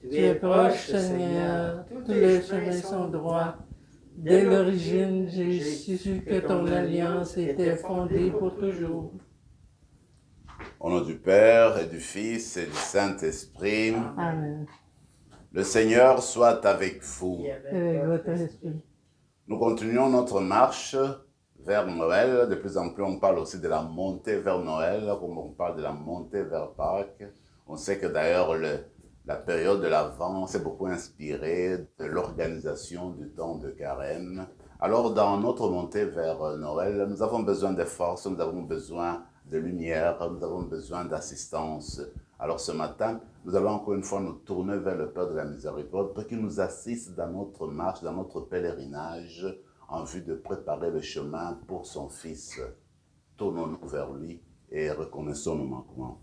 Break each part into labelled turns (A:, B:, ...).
A: Tu es proche, Seigneur, tous les chemins sont droits. Dès l'origine, j'ai su que ton alliance était fondée pour toujours.
B: Au nom du Père et du Fils et du Saint-Esprit,
A: Amen.
B: le Seigneur soit avec vous.
A: Avec votre esprit.
B: Nous continuons notre marche vers Noël. De plus en plus, on parle aussi de la montée vers Noël, comme on parle de la montée vers Pâques. On sait que d'ailleurs, la période de l'Avent s'est beaucoup inspirée de l'organisation du temps de Carême. Alors, dans notre montée vers Noël, nous avons besoin de force, nous avons besoin de lumière, nous avons besoin d'assistance. Alors ce matin, nous allons encore une fois nous tourner vers le Père de la Miséricorde pour qu'il nous assiste dans notre marche, dans notre pèlerinage, en vue de préparer le chemin pour son Fils. Tournons-nous vers lui et reconnaissons nos manquements.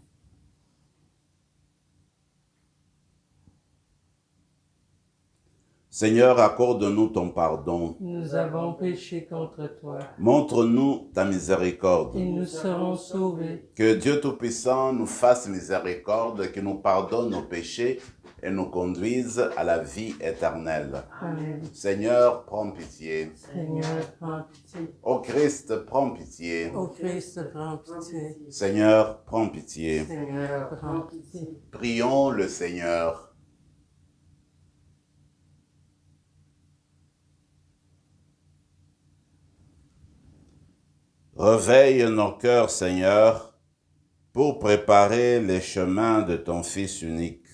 B: Seigneur, accorde-nous ton pardon.
A: Nous avons péché contre toi.
B: Montre-nous ta miséricorde.
A: Et nous serons sauvés.
B: Que Dieu Tout-Puissant nous fasse miséricorde, qu'il nous pardonne nos péchés et nous conduise à la vie éternelle.
A: Amen.
B: Seigneur, prends pitié.
A: Seigneur, prends pitié.
B: Ô Christ, prends pitié.
A: Ô Christ, prends pitié.
B: Seigneur, prends pitié.
A: Seigneur, prends pitié.
B: Prions le Seigneur. Réveille nos cœurs, Seigneur, pour préparer les chemins de ton Fils unique,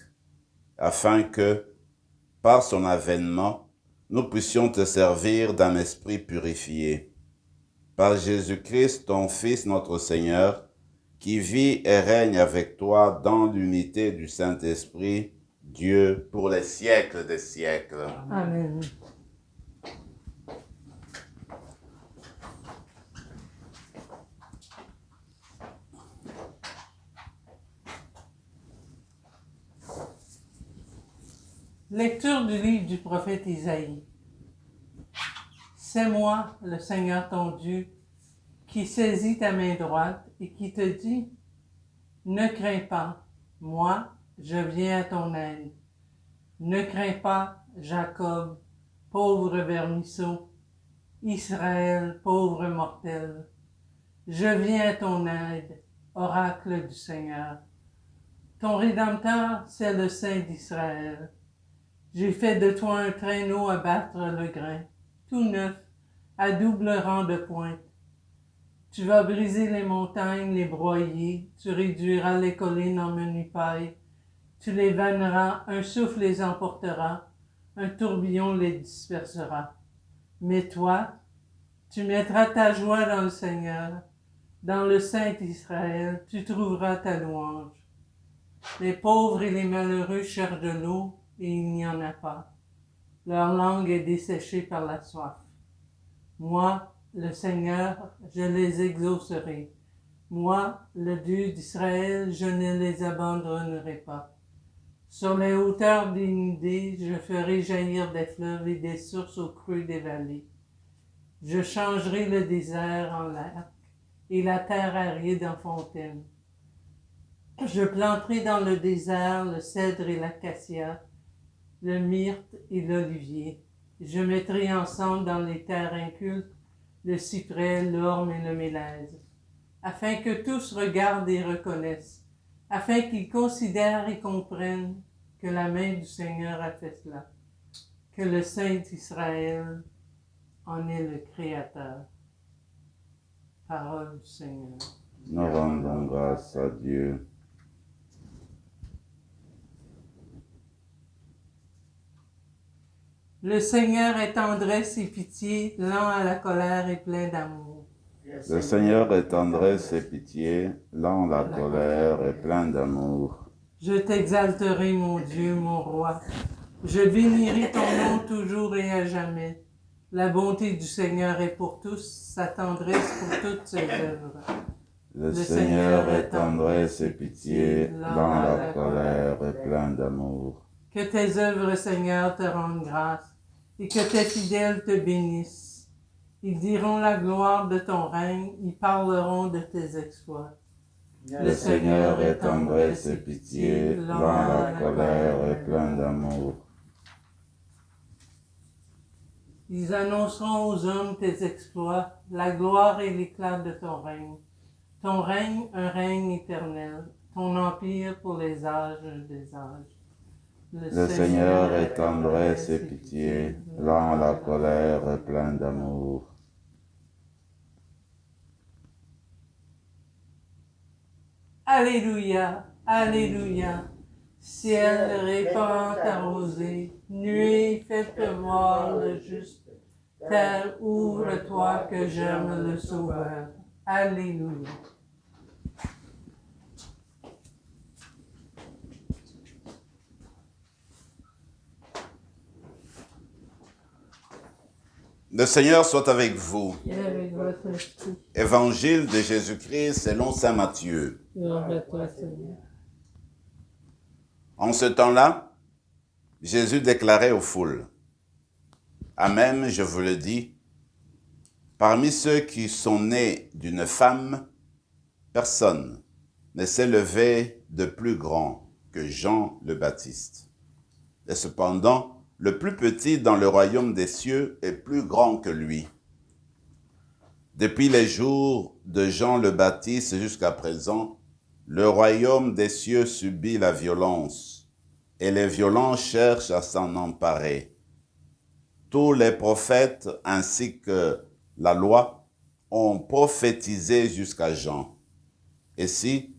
B: afin que, par son avènement, nous puissions te servir d'un esprit purifié. Par Jésus-Christ, ton Fils, notre Seigneur, qui vit et règne avec toi dans l'unité du Saint-Esprit, Dieu, pour les siècles des siècles.
A: Amen. Lecture du livre du prophète Isaïe. C'est moi, le Seigneur ton Dieu, qui saisit ta main droite et qui te dit, ne crains pas, moi, je viens à ton aide. Ne crains pas, Jacob, pauvre vermisseau, Israël, pauvre mortel. Je viens à ton aide, oracle du Seigneur. Ton Rédempteur, c'est le Saint d'Israël. J'ai fait de toi un traîneau à battre le grain, tout neuf, à double rang de pointe. Tu vas briser les montagnes, les broyer, tu réduiras les collines en menu paille, tu les vanneras, un souffle les emportera, un tourbillon les dispersera. Mais toi, tu mettras ta joie dans le Seigneur, dans le Saint d'Israël, tu trouveras ta louange. Les pauvres et les malheureux cherchent de l'eau, et il n'y en a pas. Leur langue est desséchée par la soif. Moi, le Seigneur, je les exaucerai. Moi, le Dieu d'Israël, je ne les abandonnerai pas. Sur les hauteurs dénudées, je ferai jaillir des fleuves et des sources au creux des vallées. Je changerai le désert en lac et la terre aride en fontaine. Je planterai dans le désert le cèdre et l'acacia, le myrte et l'olivier. Je mettrai ensemble dans les terres incultes le cyprès, l'orme et le mélèze, afin que tous regardent et reconnaissent, afin qu'ils considèrent et comprennent que la main du Seigneur a fait cela, que le Saint d'Israël en est le Créateur. Parole du Seigneur.
B: Nous rendons grâce à Dieu.
A: Le Seigneur est tendresse et pitié, lent à la colère et plein d'amour.
B: Le Seigneur est tendresse et pitié, lent à la colère et plein d'amour.
A: Je t'exalterai, mon Dieu, mon roi. Je bénirai ton nom toujours et à jamais. La bonté du Seigneur est pour tous, sa tendresse pour toutes ses œuvres.
B: Le Seigneur est tendresse et pitié, lent à la colère et plein d'amour.
A: Que tes œuvres, Seigneur, te rendent grâce et que tes fidèles te bénissent. Ils diront la gloire de ton règne, ils parleront de tes exploits.
C: Le Seigneur est tendresse et pitié, lent à la colère et plein d'amour.
A: Ils annonceront aux hommes tes exploits, la gloire et l'éclat de ton règne. Ton règne, un règne éternel, ton empire pour les âges des âges.
C: Le Seigneur est tendresse et pitié, lent à la colère et plein d'amour.
A: Alléluia, Alléluia. Ciel répand ta rosée, nuée fait pleuvoir le juste. Terre, ouvre-toi que j'aime le Sauveur. Alléluia.
B: Le Seigneur soit avec vous.
A: Et avec votre esprit.
B: Évangile de Jésus-Christ selon saint Matthieu.
A: Gloire à toi, Seigneur.
B: En ce temps-là, Jésus déclarait aux foules, « Amen, je vous le dis, parmi ceux qui sont nés d'une femme, personne ne s'est levé de plus grand que Jean le Baptiste. Et cependant, le plus petit dans le royaume des cieux est plus grand que lui. Depuis les jours de Jean le Baptiste jusqu'à présent, le royaume des cieux subit la violence, et les violents cherchent à s'en emparer. Tous les prophètes ainsi que la loi ont prophétisé jusqu'à Jean. Et si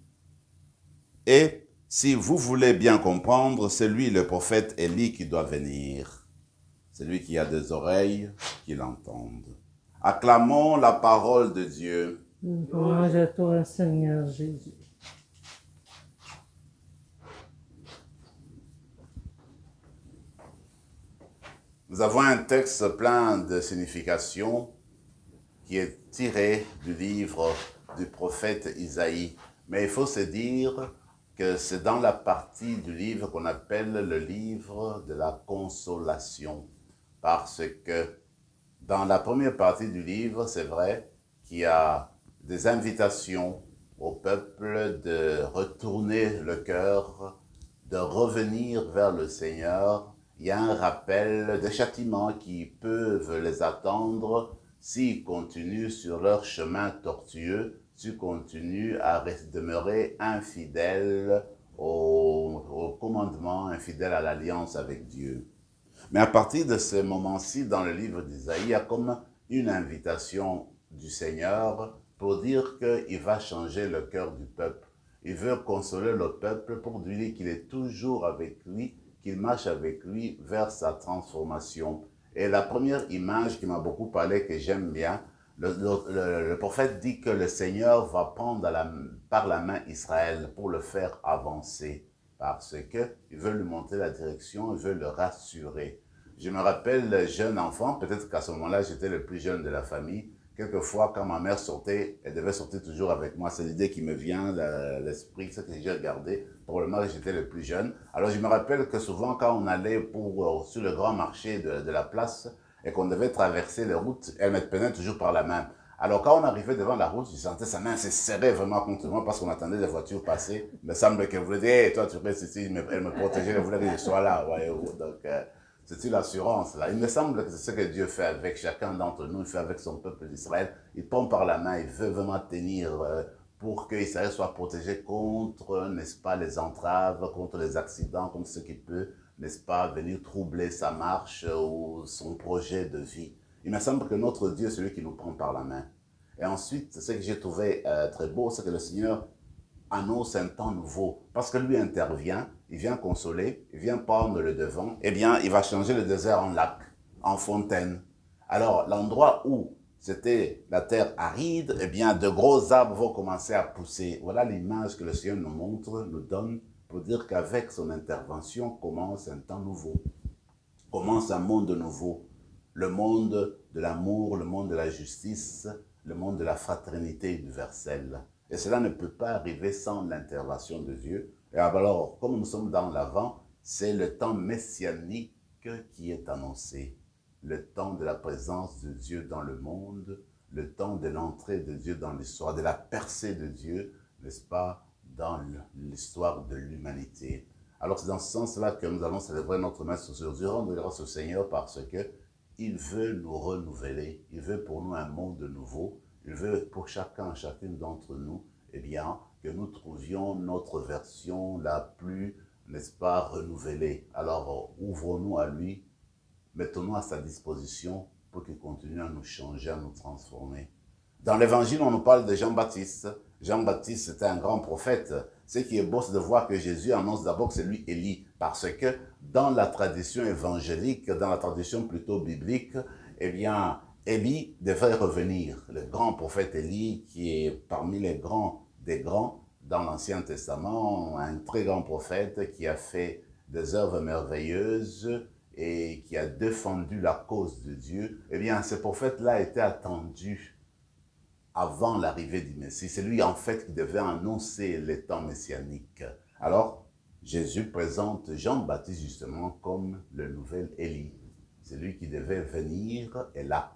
B: vous voulez bien comprendre, c'est lui le prophète Élie qui doit venir. Celui qui a des oreilles, qu'il entende. Acclamons la parole de Dieu.
A: Louange à toi, Seigneur Jésus.
B: Nous avons un texte plein de significations qui est tiré du livre du prophète Isaïe. Mais il faut se dire que c'est dans la partie du livre qu'on appelle le livre de la consolation. Parce que dans la première partie du livre, c'est vrai qu'il y a des invitations au peuple de retourner le cœur, de revenir vers le Seigneur. Il y a un rappel des châtiments qui peuvent les attendre s'ils continuent sur leur chemin tortueux, s'ils continuent à demeurer infidèles au commandement, infidèles à l'alliance avec Dieu. Mais à partir de ce moment-ci, dans le livre d'Isaïe, il y a comme une invitation du Seigneur pour dire qu'il va changer le cœur du peuple. Il veut consoler le peuple pour lui dire qu'il est toujours avec lui, qu'il marche avec lui vers sa transformation. Et la première image qui m'a beaucoup parlé, que j'aime bien, le prophète dit que le Seigneur va prendre par la main Israël pour le faire avancer. Parce qu'il veut lui montrer la direction, il veut le rassurer. Je me rappelle, jeune enfant, peut-être qu'à ce moment-là, j'étais le plus jeune de la famille. Quelquefois, quand ma mère sortait, elle devait sortir toujours avec moi. C'est l'idée qui me vient, l'esprit, ce que j'ai regardé. Probablement que j'étais le plus jeune. Alors, je me rappelle que souvent, quand on allait sur le grand marché de la place et qu'on devait traverser les routes, elle me prenait toujours par la main. Alors, quand on arrivait devant la route, je sentais sa main se serrer vraiment contre moi parce qu'on attendait les voitures passer. Il me semble qu'elle voulait dire, hey, toi, tu restes ici. Elle me protégeait, elle voulait que je sois là. Voyez-vous. Donc, c'est une assurance là. Il me semble que c'est ce que Dieu fait avec chacun d'entre nous, il fait avec son peuple d'Israël. Il prend par la main, il veut vraiment tenir pour qu'Israël soit protégé contre, n'est-ce pas, les entraves, contre les accidents, contre ce qui peut, n'est-ce pas, venir troubler sa marche ou son projet de vie. Il me semble que notre Dieu, c'est lui qui nous prend par la main. Et ensuite, ce que j'ai trouvé très beau, c'est que le Seigneur annonce un temps nouveau, parce que lui intervient, il vient consoler, il vient prendre le devant, eh bien, il va changer le désert en lac, en fontaine. Alors, l'endroit où c'était la terre aride, eh bien, de gros arbres vont commencer à pousser. Voilà l'image que le Seigneur nous montre, nous donne, pour dire qu'avec son intervention commence un temps nouveau, commence un monde nouveau, le monde de l'amour, le monde de la justice, le monde de la fraternité universelle. Et cela ne peut pas arriver sans l'intervention de Dieu. Et alors, comme nous sommes dans l'Avent, c'est le temps messianique qui est annoncé. Le temps de la présence de Dieu dans le monde, le temps de l'entrée de Dieu dans l'histoire, de la percée de Dieu, n'est-ce pas, dans l'histoire de l'humanité. Alors c'est dans ce sens-là que nous allons célébrer notre messe aujourd'hui, rendre grâce au Seigneur parce que il veut nous renouveler, il veut pour nous un monde nouveau, il veut pour chacun, chacune d'entre nous, eh bien, que nous trouvions notre version la plus, n'est-ce pas, renouvelée. Alors ouvrons-nous à lui, mettons-nous à sa disposition pour qu'il continue à nous changer, à nous transformer. Dans l'Évangile, on nous parle de Jean-Baptiste. Jean-Baptiste, c'était un grand prophète. Ce qui est beau, c'est de voir que Jésus annonce d'abord que c'est lui Élie, parce que dans la tradition évangélique, dans la tradition plutôt biblique, eh bien, Élie devait revenir. Le grand prophète Élie, qui est parmi les grands des grands dans l'Ancien Testament, un très grand prophète qui a fait des œuvres merveilleuses et qui a défendu la cause de Dieu, eh bien, ce prophète-là était attendu avant l'arrivée du Messie. C'est lui, en fait, qui devait annoncer les temps messianiques. Alors, Jésus présente Jean-Baptiste, justement, comme le nouvel Élie. C'est lui qui devait venir, et là,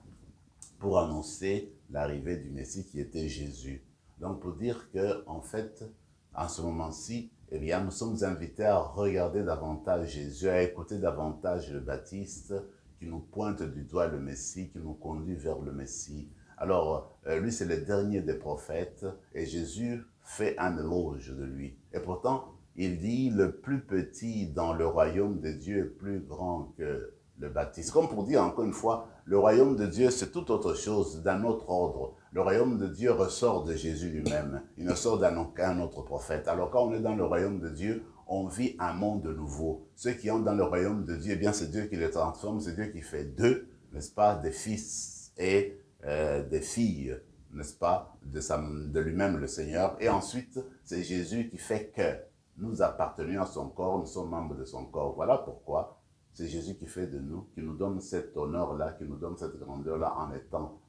B: pour annoncer l'arrivée du Messie, qui était Jésus. Donc, pour dire que, en fait, en ce moment-ci, eh bien, nous sommes invités à regarder davantage Jésus, à écouter davantage le Baptiste, qui nous pointe du doigt le Messie, qui nous conduit vers le Messie. Alors, lui, c'est le dernier des prophètes, et Jésus fait un éloge de lui. Et pourtant, il dit, le plus petit dans le royaume de Dieu est plus grand que le Baptiste. Comme pour dire, encore une fois, le royaume de Dieu, c'est tout autre chose, d'un autre ordre. Le royaume de Dieu ressort de Jésus lui-même. Il ne sort d'aucun autre prophète. Alors, quand on est dans le royaume de Dieu, on vit un monde nouveau. Ceux qui entrent dans le royaume de Dieu, eh bien, c'est Dieu qui les transforme, c'est Dieu qui fait d'eux, n'est-ce pas, des fils et des filles, n'est-ce pas, de lui-même le Seigneur. Et ensuite, c'est Jésus qui fait que nous appartenons à son corps, nous sommes membres de son corps. Voilà pourquoi c'est Jésus qui fait de nous, qui nous donne cet honneur-là, qui nous donne cette grandeur-là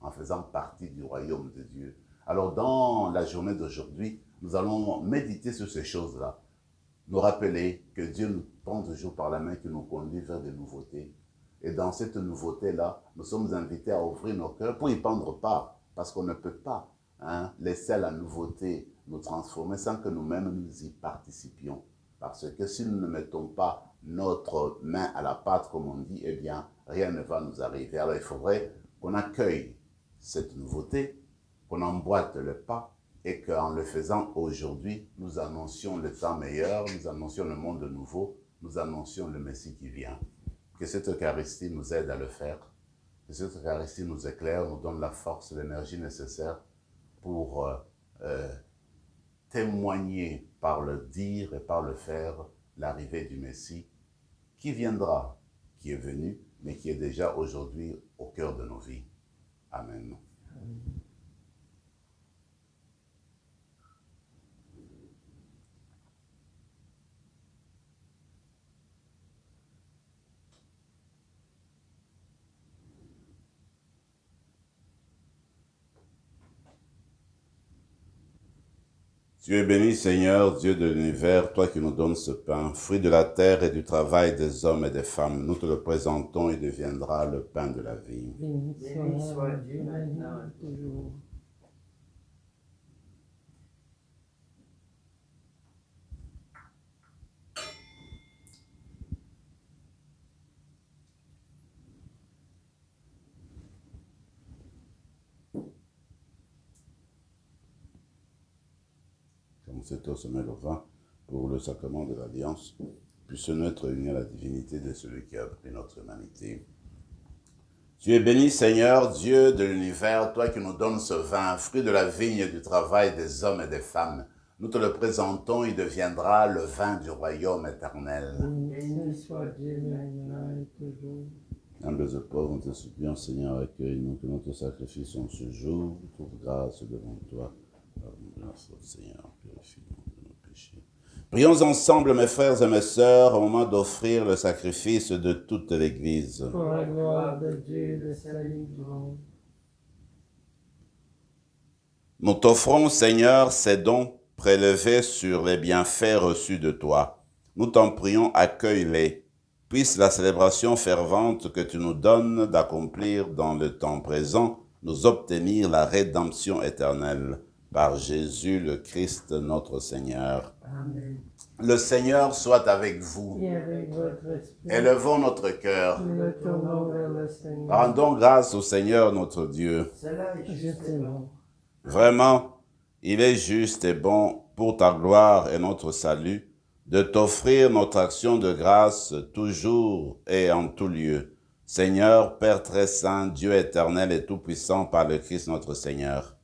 B: en faisant partie du royaume de Dieu. Alors, dans la journée d'aujourd'hui, nous allons méditer sur ces choses-là, nous rappeler que Dieu nous prend toujours par la main, qui nous conduit vers des nouveautés. Et dans cette nouveauté-là, nous sommes invités à ouvrir nos cœurs pour y prendre part, parce qu'on ne peut pas laisser la nouveauté nous transformer sans que nous-mêmes nous y participions. Parce que si nous ne mettons pas notre main à la pâte, comme on dit, eh bien, rien ne va nous arriver. Alors il faudrait qu'on accueille cette nouveauté, qu'on emboîte le pas, et qu'en le faisant aujourd'hui, nous annoncions le temps meilleur, nous annoncions le monde nouveau, nous annoncions le Messie qui vient. Que cette Eucharistie nous aide à le faire, que cette Eucharistie nous éclaire, nous donne la force, l'énergie nécessaire pour témoigner par le dire et par le faire l'arrivée du Messie qui viendra, qui est venu, mais qui est déjà aujourd'hui au cœur de nos vies. Amen. Tu es béni, Seigneur, Dieu de l'univers, toi qui nous donnes ce pain, fruit de la terre et du travail des hommes et des femmes. Nous te le présentons, il deviendra le pain de la vie.
A: Béni soit Dieu maintenant et toujours.
B: Comme c'est au sommet le vin, pour le sacrement de l'Alliance, puisse-nous être unis à la divinité de celui qui a pris notre humanité. Tu es béni, Seigneur, Dieu de l'univers, toi qui nous donnes ce vin, fruit de la vigne et du travail des hommes et des femmes. Nous te le présentons, il deviendra le vin du royaume éternel.
A: Béni soit Dieu maintenant et toujours.
B: Humbles et pauvres, nous te supplions, Seigneur, accueille-nous, que notre sacrifice en ce jour trouve grâce devant toi. Pardonne-nous, Seigneur, purifie-nous de nos péchés. Prions ensemble, mes frères et mes sœurs, au moment d'offrir le sacrifice de toute l'Église.
A: Pour la gloire de Dieu, le salut du monde.
B: Nous t'offrons, Seigneur, ces dons prélevés sur les bienfaits reçus de toi. Nous t'en prions, accueille-les. Puisse la célébration fervente que tu nous donnes d'accomplir dans le temps présent nous obtenir la rédemption éternelle. par Jésus le Christ notre Seigneur.
A: Amen.
B: Le Seigneur soit avec vous.
A: Et avec votre esprit,
B: Élevons notre cœur.
A: nous le tournons vers le Seigneur.
B: Rendons grâce au Seigneur notre Dieu.
A: Cela est juste et bon.
B: Vraiment, il est juste et bon pour ta gloire et notre salut de t'offrir notre action de grâce toujours et en tout lieu. Seigneur, Père très saint, Dieu éternel et tout-puissant par le Christ notre Seigneur.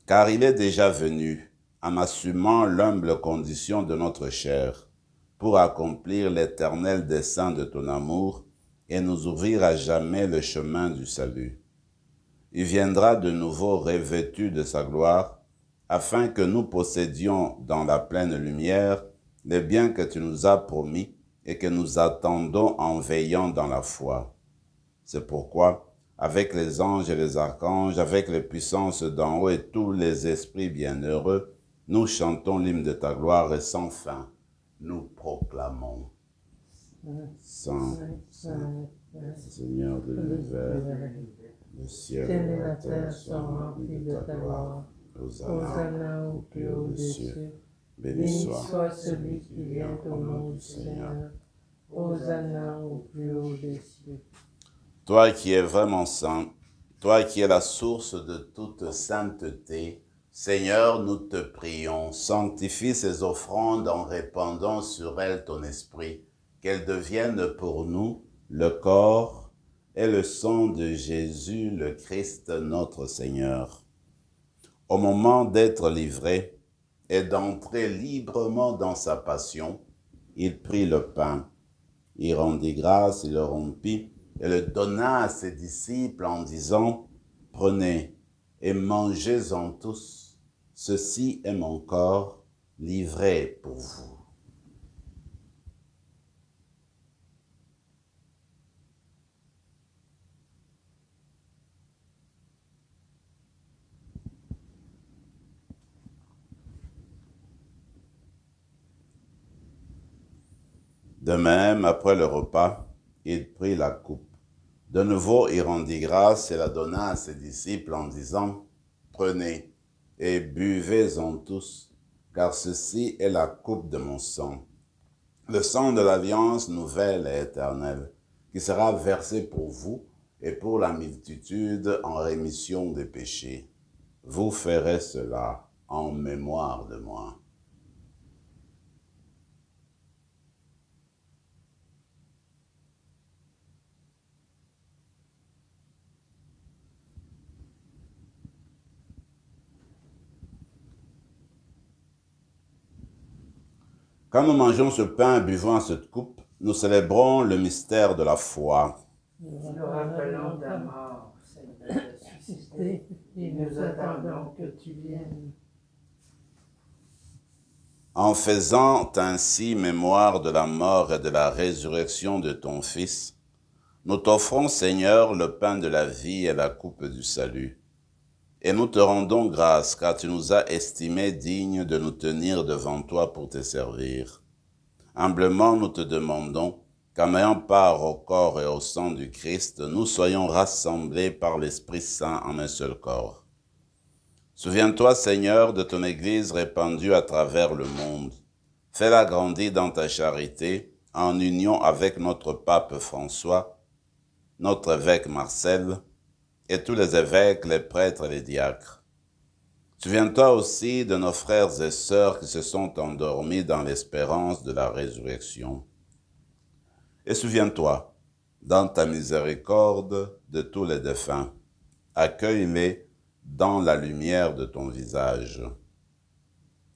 B: Car il est déjà venu, en assumant l'humble condition de notre chair, pour accomplir l'éternel dessein de ton amour et nous ouvrir à jamais le chemin du salut. Il viendra de nouveau revêtu de sa gloire, afin que nous possédions dans la pleine lumière les biens que tu nous as promis et que nous attendons en veillant dans la foi. C'est pourquoi, avec les anges et les archanges, avec les puissances d'en haut et tous les esprits bienheureux, nous chantons l'hymne de ta gloire et sans fin, nous proclamons. Saint, Saint, Seigneur de l'univers, le ciel et la terre sont remplis de ta gloire. Hosanna au plus haut des cieux. Béni soit celui qui vient au nom du Seigneur. Hosanna au plus haut des cieux. Toi qui es vraiment saint, toi qui es la source de toute sainteté, Seigneur, nous te prions, sanctifie ces offrandes en répandant sur elles ton esprit, qu'elles deviennent pour nous le corps et le sang de Jésus, le Christ, notre Seigneur. Au moment d'être livré et d'entrer librement dans sa passion, il prit le pain, il rendit grâce, il le rompit, et le donna à ses disciples en disant, « Prenez et mangez-en tous, ceci est mon corps livré pour vous. » De même, après le repas, il prit la coupe. De nouveau, il rendit grâce et la donna à ses disciples en disant, « Prenez et buvez-en tous, car ceci est la coupe de mon sang, le sang de l'alliance nouvelle et éternelle, qui sera versé pour vous et pour la multitude en rémission des péchés. Vous ferez cela en mémoire de moi. » Quand nous mangeons ce pain et buvons à cette coupe, nous célébrons le mystère de la foi.
A: Nous rappelons ta mort, Seigneur, ressuscité, et nous attendons que tu viennes.
B: En faisant ainsi mémoire de la mort et de la résurrection de ton Fils, nous t'offrons, Seigneur, le pain de la vie et la coupe du salut. Et nous te rendons grâce, car tu nous as estimés dignes de nous tenir devant toi pour te servir. Humblement, nous te demandons qu'en ayant part au corps et au sang du Christ, nous soyons rassemblés par l'Esprit Saint en un seul corps. Souviens-toi, Seigneur, de ton Église répandue à travers le monde. Fais-la grandir dans ta charité, en union avec notre pape François, notre évêque Marcel, et tous les évêques, les prêtres et les diacres. Souviens-toi aussi de nos frères et sœurs qui se sont endormis dans l'espérance de la résurrection. Et souviens-toi, dans ta miséricorde, de tous les défunts. Accueille-les dans la lumière de ton visage.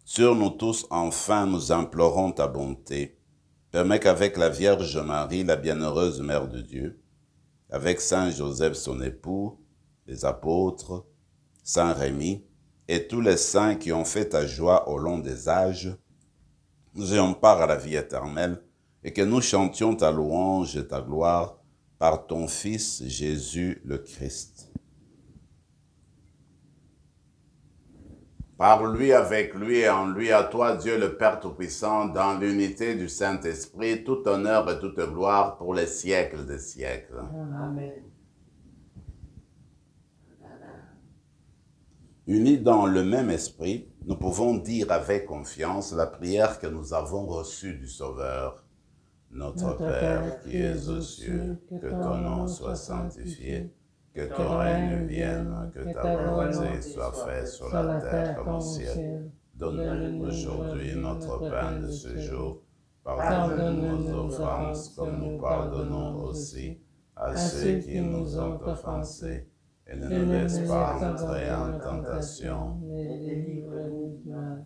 B: Sur nous tous, enfin, nous implorons ta bonté. Permets qu'avec la Vierge Marie, la bienheureuse Mère de Dieu, avec Saint Joseph son époux, les apôtres, Saint Rémy et tous les saints qui ont fait ta joie au long des âges, nous ayons part à la vie éternelle et que nous chantions ta louange et ta gloire par ton Fils Jésus le Christ. Par lui, avec lui et en lui, à toi, Dieu le Père Tout-Puissant, dans l'unité du Saint-Esprit, tout honneur et toute gloire pour les siècles des siècles.
A: Amen.
B: Unis dans le même esprit, nous pouvons dire avec confiance la prière que nous avons reçue du Sauveur. Notre Père qui es aux cieux, que ton nom soit sanctifié, que ton règne vienne, que ta volonté soit faite sur la terre comme au ciel. Donne-nous aujourd'hui notre pain de ce jour. Pardonne-nous nos offenses comme nous pardonnons aussi à ceux qui nous ont offensés. Et ne nous laisse pas entrer en tentation, mais délivre-nous du mal.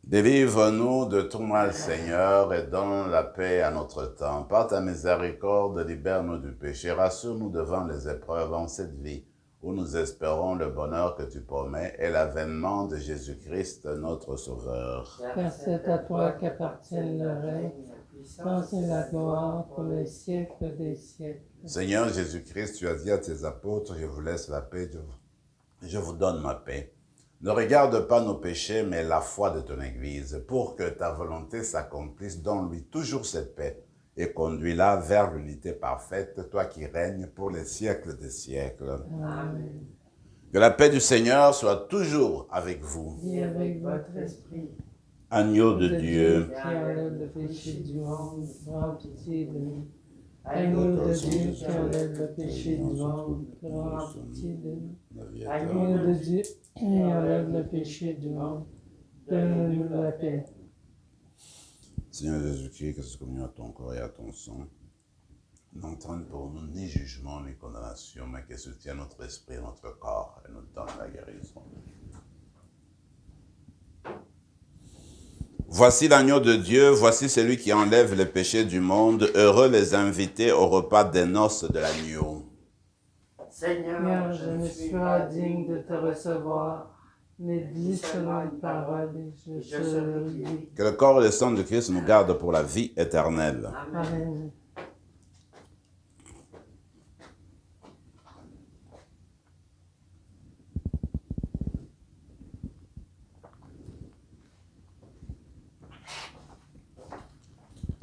B: Délivre-nous de tout mal, Seigneur, et donne la paix à notre temps. Par ta miséricorde, libère-nous du péché, rassure-nous devant les épreuves en cette vie, où nous espérons le bonheur que tu promets et l'avènement de Jésus-Christ, notre Sauveur.
A: Car c'est à toi qu'appartiennent le règne, la puissance et la gloire pour les siècles des siècles.
B: Seigneur Jésus-Christ, tu as dit à tes apôtres, je vous laisse la paix, je vous donne ma paix. Ne regarde pas nos péchés, mais la foi de ton Église, pour que ta volonté s'accomplisse. Donne-lui toujours cette paix et conduis-la vers l'unité parfaite, toi qui règnes pour les siècles des siècles.
A: Amen.
B: Que la paix du Seigneur soit toujours avec vous.
A: Et avec votre esprit.
B: Agneau de Dieu,
A: qui enlève le péché du monde, prends pitié de nous. Agneau de Dieu qui enlève le péché du monde, prends pitié de nous. Agneau de Dieu qui enlève le péché du monde, donne-nous la paix.
B: Seigneur Jésus-Christ, que ce communion à ton corps et à ton sang n'entraîne pour nous ni jugement ni condamnation, mais que soutienne notre esprit et notre corps et nous donne la guérison. Voici l'agneau de Dieu, voici celui qui enlève les péchés du monde. Heureux les invités au repas des noces de l'agneau.
A: Seigneur, je ne suis pas digne de te recevoir, mais dis seulement une parole et je serai guéri.
B: Que le corps et le sang de Christ nous gardent pour la vie éternelle.
A: Amen.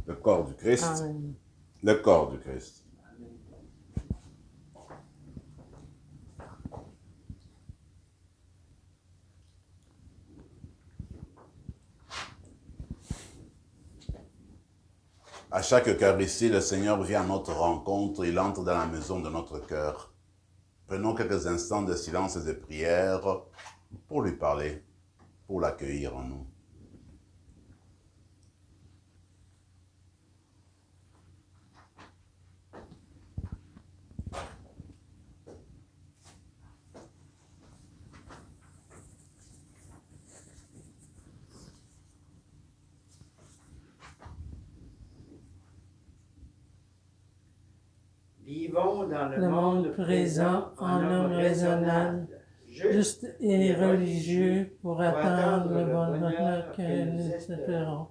B: Le corps du Christ.
A: Amen.
B: Le corps du Christ. À chaque Eucharistie, le Seigneur vient à notre rencontre, il entre dans la maison de notre cœur. Prenons quelques instants de silence et de prière pour lui parler, pour l'accueillir en nous.
D: Vivons dans
A: Le monde présent en homme raisonnable, juste et religieux pour attendre le bonheur que nous espérons.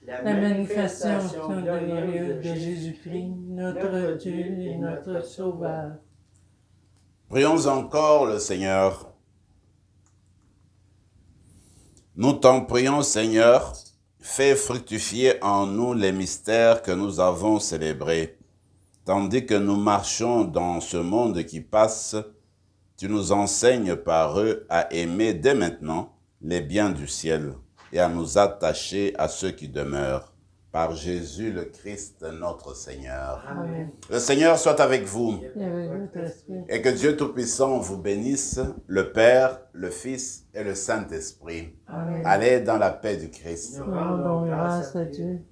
A: La manifestation glorieuse de Jésus-Christ, notre Dieu et notre Sauveur.
B: Prions encore le Seigneur. Nous t'en prions, Seigneur, fais fructifier en nous les mystères que nous avons célébrés. Tandis que nous marchons dans ce monde qui passe, tu nous enseignes par eux à aimer dès maintenant les biens du ciel et à nous attacher à ceux qui demeurent. Par Jésus le Christ, notre Seigneur.
A: Amen.
B: Le Seigneur soit avec vous
A: Et avec votre esprit.
B: et que Dieu Tout-Puissant vous bénisse, le Père, le Fils et le Saint-Esprit.
A: Amen.
B: Allez dans la paix du Christ.
A: Nous rendons grâce à Dieu.